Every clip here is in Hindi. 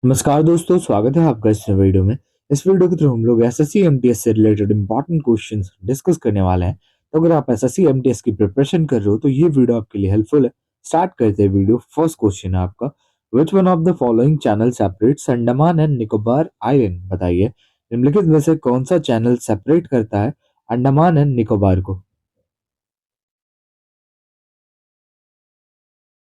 नमस्कार दोस्तों, स्वागत है आपका इस वीडियो में। इस वीडियो के थ्रू हम लोग एसएससी एमटीएस से रिलेटेड इंपॉर्टेंट क्वेश्चंस डिस्कस करने वाले हैं। तो अगर आप एसएससी एमटीएस की प्रिपरेशन कर रहे हो तो ये वीडियो आपके लिए हेल्पफुल है। स्टार्ट करते हैं वीडियो। फर्स्ट क्वेश्चन है आपका, which one of the following channel separates Andaman and Nicobar island? बताइए, निम्नलिखित में से कौन सा चैनल सेपरेट करता है अंडमान एंड निकोबार को?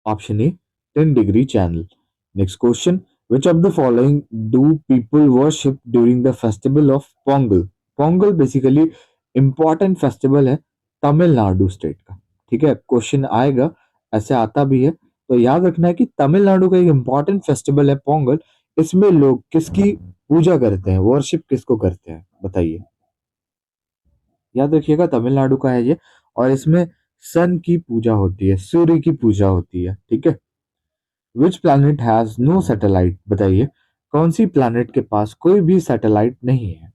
Option A, 10-degree channel. Next question, which of the following do people worship during the festival of Pongal? Pongal basically important festival है तमिलनाडु स्टेट का। ठीक है, क्वेश्चन आएगा, ऐसे आता भी है, तो याद रखना है कि तमिलनाडु का एक इम्पॉर्टेंट फेस्टिवल है पोंगल। इसमें लोग किसकी पूजा करते हैं, वर्शिप किसको करते हैं, बताइए। याद रखिएगा, तमिलनाडु का है ये, और इसमें सन की पूजा होती है, सूर्य की पूजा होती है। ठीक है। Which planet has no satellite? बताइए, कौन सी प्लैनेट के पास कोई भी सैटेलाइट नहीं है?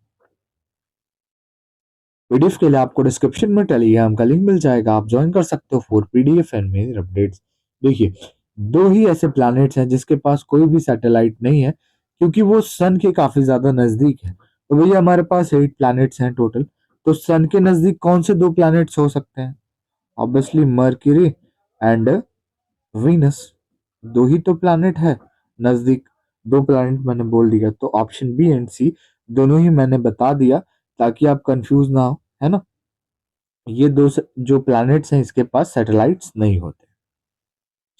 पीडीएफ के लिए आपको डिस्क्रिप्शन में टेलीग्राम का लिंक मिल जाएगा, आप ज्वाइन कर सकते हो for PDF and major updates. देखिए, दो ही ऐसे प्लैनेट्स हैं जिसके पास कोई भी सैटेलाइट नहीं है, क्योंकि वो सन के काफी ज्यादा नजदीक है। तो भैया हमारे पास 8 प्लैनेट्स हैं टोटल। तो सन के नजदीक कौन से दो प्लैनेट्स हो सकते हैं? Obviously mercury and Venus. दो ही तो प्लैनेट है नजदीक। दो प्लैनेट मैंने बोल दिया, तो ऑप्शन बी एंड सी दोनों ही मैंने बता दिया, ताकि आप कंफ्यूज ना हो, है ना। ये जो प्लैनेट्स हैं इसके पास सैटेलाइट्स नहीं होते।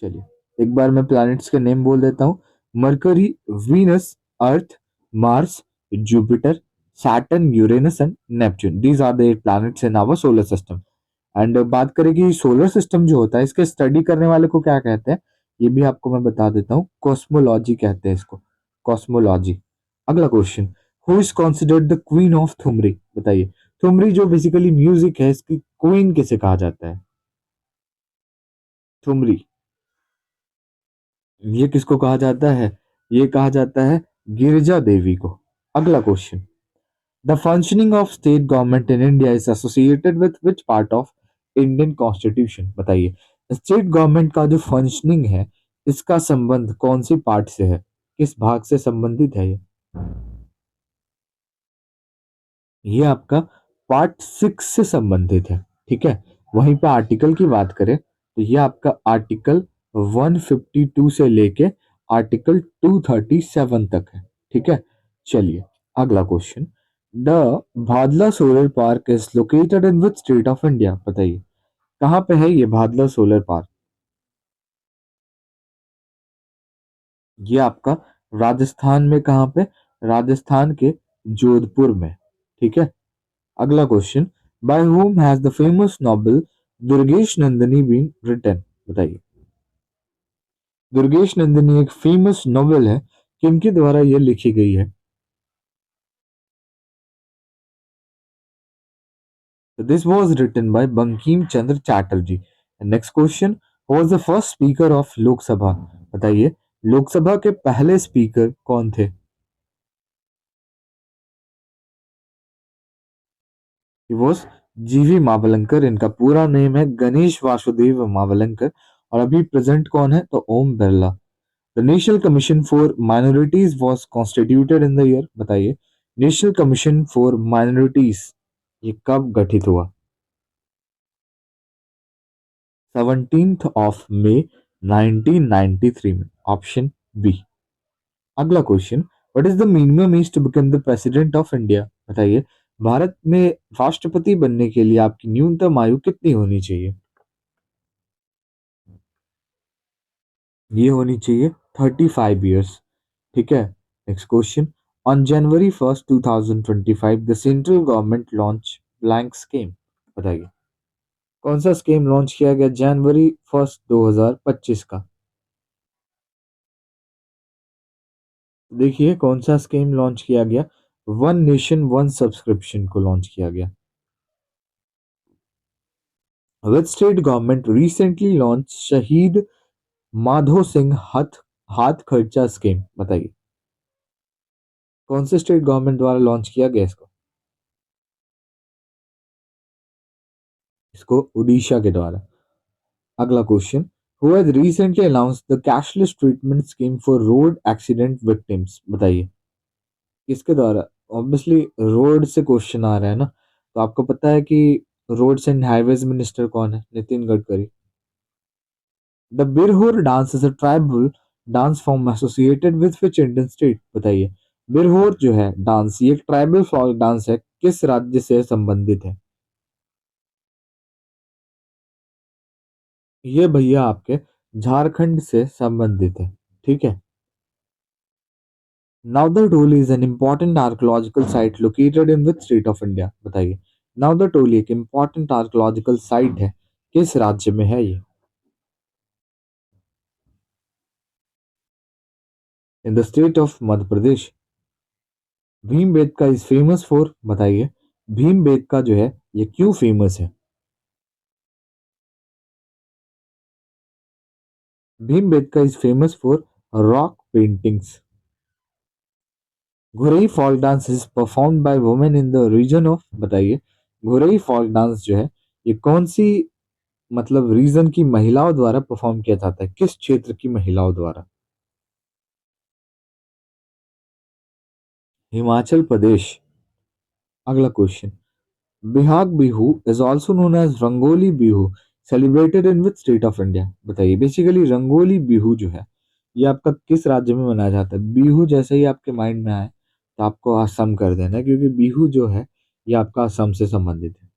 चलिए एक बार मैं प्लैनेट्स के नेम बोल देता हूँ। Mercury, Venus, Earth, Mars, Jupiter, Saturn, Uranus and Neptune. These are the 8 planets in our solar system. And बात करें कि सोलर सिस्टम जो होता है, इसके स्टडी करने वाले को क्या कहते हैं, ये भी आपको मैं बता देता हूँ। कॉस्मोलॉजी कहते हैं इसको, कॉस्मोलॉजी। अगला question, who is considered the queen of Thumri? बताइए, थुमरी जो बेसिकली म्यूजिक है, इसकी क्वीन किसे कहा जाता है? थुमरी, ये किसको कहा जाता है? ये कहा जाता है गिरिजा देवी को। अगला question, the functioning of state government in India is associated with which part of Indian constitution? बताइए, स्टेट गवर्नमेंट का जो फंक्शनिंग है, इसका संबंध कौन सी पार्ट से है, किस भाग से संबंधित है ये आपका पार्ट 6 से संबंधित है। ठीक है। वहीं पे आर्टिकल की बात करें तो ये आपका आर्टिकल 152 से लेके आर्टिकल 237 तक है। ठीक है। चलिए अगला question, the Bhadla solar park is located in which state of India? बताइए, कहाँ पे है ये भादला सोलर पार्क? ये आपका राजस्थान में, कहाँ पे? राजस्थान के जोधपुर में। ठीक है। अगला question, by whom has the famous novel Durgesh Nandini been written? बताइए, दुर्गेश नंदिनी एक फेमस नॉवेल है, किनके द्वारा यह लिखी गई है? This was written by Bankim Chandra Chatterjee. Next question, who was the first speaker of Lok Sabha? बताइए, लोकसभा के पहले स्पीकर कौन थे? ही वॉज जीवी मावलंकर। इनका पूरा नेम है गणेश वासुदेव मावलंकर। और अभी प्रेजेंट कौन है? तो Om Birla. The national commission for minorities was constituted in the year? बताइए, नेशनल कमीशन फॉर माइनॉरिटीज ये कब गठित हुआ? 17 मई 1993 में। Option B. अगला question, what is the minimum age to become the president of India? बताइए, भारत में राष्ट्रपति बनने के लिए आपकी न्यूनतम आयु कितनी होनी चाहिए? ये होनी चाहिए 35 ईयर्स। ठीक है। Next question, on January 1st 2025 the central government launch blank scheme? बताइए, कौन सा स्कीम लॉन्च किया गया January 1st 2025 का? देखिए कौन सा स्कीम लॉन्च किया गया, वन नेशन वन सब्सक्रिप्शन को लॉन्च किया गया। Which state government recently launch शहीद माधो सिंह हाथ खर्चा स्कीम? बताइए, कौन से स्टेट गवर्नमेंट द्वारा लॉन्च किया गया इसको? इसको उड़ीसा के द्वारा। अगला question, who has recently announced the cashless treatment scheme for road accident victims? बताइए किसके द्वारा। ऑब्वियसली रोड से क्वेश्चन आ रहा है ना, तो आपको पता है कि रोड्स एंड हाईवेज मिनिस्टर कौन है? Nitin Gadkari. The Birhor dance is a tribal dance form associated with which Indian state? बताइए बिरहोर जो है डांस, ये एक ट्राइबल फॉल्क डांस है, किस राज्य से संबंधित है? ये भैया आपके झारखंड से संबंधित है। ठीक है। Navdatoli is an important archaeological site located in which state of India? बताइए नावदटोली एक इम्पॉर्टेंट आर्कोलॉजिकल साइट है, किस राज्य में है ये? In the state of Madhya Pradesh. Bhimbetka is famous for? बताइए भीमबेटका जो है ये क्यों फेमस है? Bhimbetka is famous for rock paintings. Ghurai folk dance is performed by women in the region of? बताइए घुरई फॉल्क डांस जो है ये कौन सी मतलब रीजन की महिलाओं द्वारा परफॉर्म किया जाता है, किस क्षेत्र की महिलाओं द्वारा? हिमाचल प्रदेश। अगला question, Bihag Bihu is also known as Rangoli Bihu celebrated in which state of India? बताइए बेसिकली रंगोली बिहू जो है ये आपका किस राज्य में मनाया जाता है? बिहू जैसे ही आपके माइंड में आए तो आपको असम कर देना है, क्योंकि बिहू जो है ये आपका असम से संबंधित है।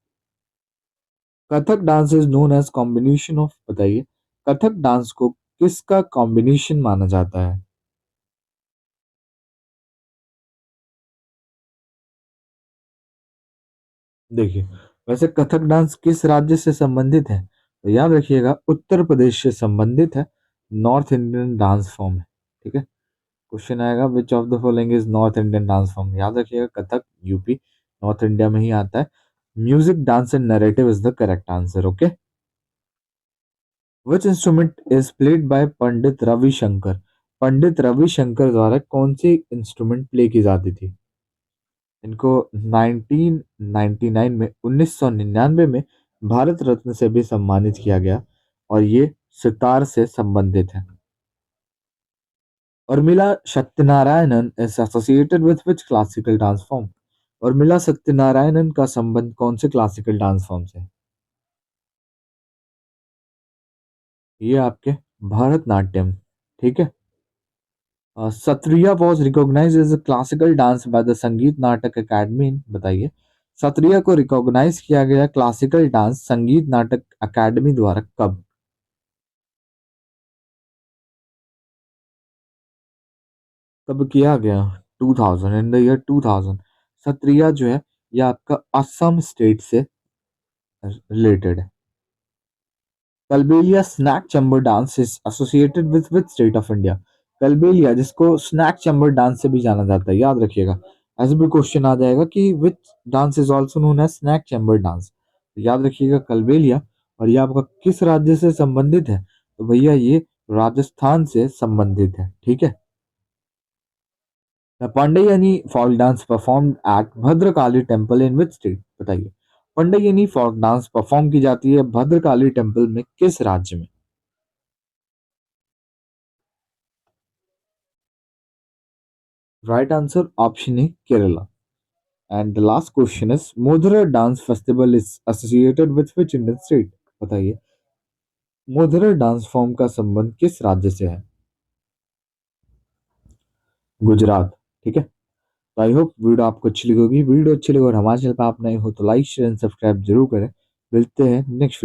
Kathak dance is known as combination of? बताइए कथक डांस को किसका कॉम्बिनेशन माना जाता है? देखिए वैसे कथक डांस किस राज्य से संबंधित है, तो याद रखिएगा उत्तर प्रदेश से संबंधित है, नॉर्थ इंडियन डांस फॉर्म है। ठीक है। क्वेश्चन आएगा which of the following is north Indian dance form? याद रखिएगा कथक यूपी नॉर्थ इंडिया में ही आता है। Music dance and narrative is the correct answer. Okay. Which instrument is played by Pandit Ravishankar? Pandit Ravishankar द्वारा कौन सी इंस्ट्रूमेंट प्ले की जाती थी? इनको 1999 में 1999 में भारत रत्न से भी सम्मानित किया गया और ये सितार से संबंधित है। Urmila Satyanarayanan is associated with which classical dance form? Urmila Satyanarayanan का संबंध कौन से क्लासिकल डांस फॉर्म से है? ये आपके भरतनाट्यम। ठीक है। Sattriya was recognised as a classical dance by the Sangeet Natak academy. बताइए सत्रिया को रिकॉग्नाइज किया गया क्लासिकल डांस संगीत नाटक अकेडमी द्वारा कब? कब किया गया? 2000, इन द ईयर 2000। सत्रिया जो है ये आपका असम स्टेट से रिलेटेड है। Kalbelia snake charmer dance is associated with which state of India? Kalbelia जिसको स्नैक चैम्बर डांस से भी जाना जाता है, याद रखिएगा ऐसे भी क्वेश्चन आ जाएगा कि which dance is also known as snake charmer dance. याद रखिएगा कलबेलिया। और ये आपका किस राज्य से संबंधित है? तो भैया ये राजस्थान से संबंधित है। ठीक है। The Padayani folk dance performed at Bhadrakali temple in which state? बताइए पांडेयनी folk डांस परफॉर्म की जाती है भद्रकाली टेम्पल में किस राज्य में? Right answer option A Kerala. And the last question is Modhera dance festival is associated with which Indian state? बताइए मोधरा डांस फॉर्म का संबंध किस राज्य से है? गुजरात। ठीक है। तो आई होप वीडियो आपको अच्छी लगी होगी। वीडियो अच्छी लगी और हमारे चैनल पर आप नए हो तो लाइक शेयर एंड सब्सक्राइब जरूर करें। मिलते हैं नेक्स्ट